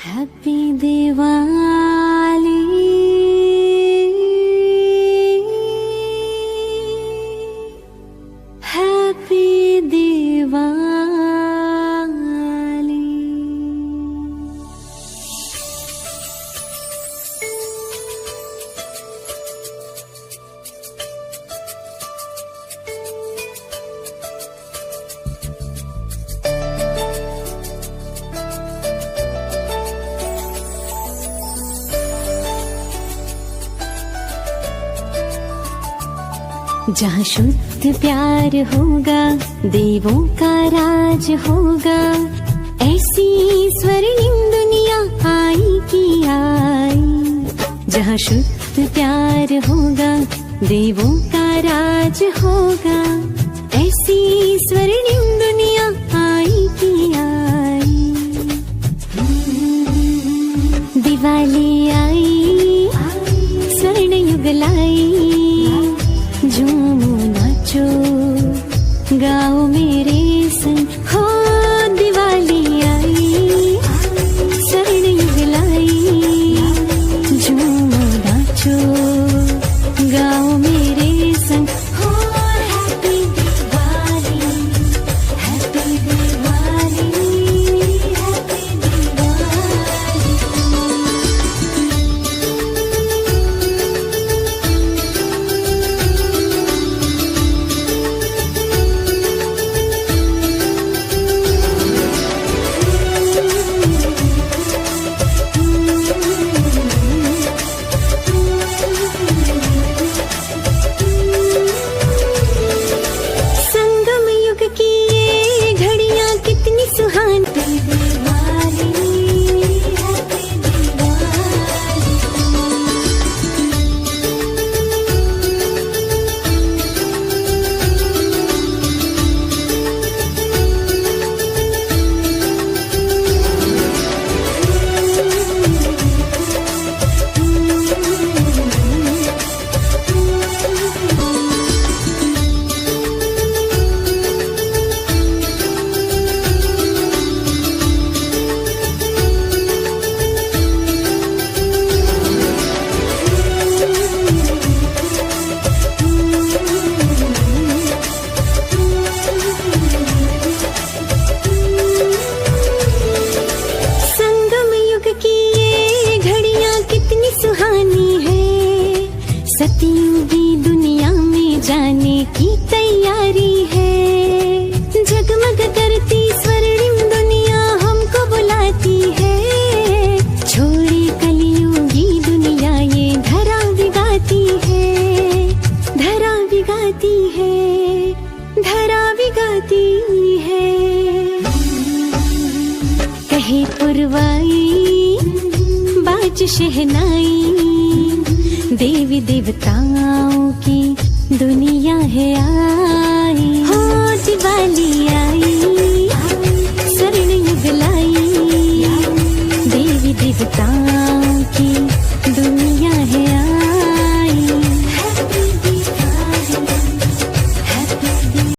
Happy Diwali happy Diwali. जहाँ शुद्ध प्यार होगा, देवों का राज होगा, ऐसी स्वर्णिम दुनिया आई की आई। जहाँ शुद्ध प्यार होगा, देवों का राज होगा, ऐसी स्वर्णिम दुनिया आई की आई। दिवाली आई, स्वर्ण युग लाई, झूमो नाचो गाओ मेरे संग, हो दिवाली आई, स्वर्ण युग लाई, झूमो नाचो गाओ मेरे संग, हो happy Diwali happy Diwali happy Diwali. सतयुगी दुनिया में जाने की तैयारी है, जगमग करती स्वर्णिम दुनिया हमको बुलाती है। छोड़ी कलियुगी दुनिया ये धरा बिगाती है, धरा बिगाती है, धरा बिगाती है। कहे पुरवाई बाज शहनाई, देवी देवताओं की दुनिया है आई, हो दिवाली।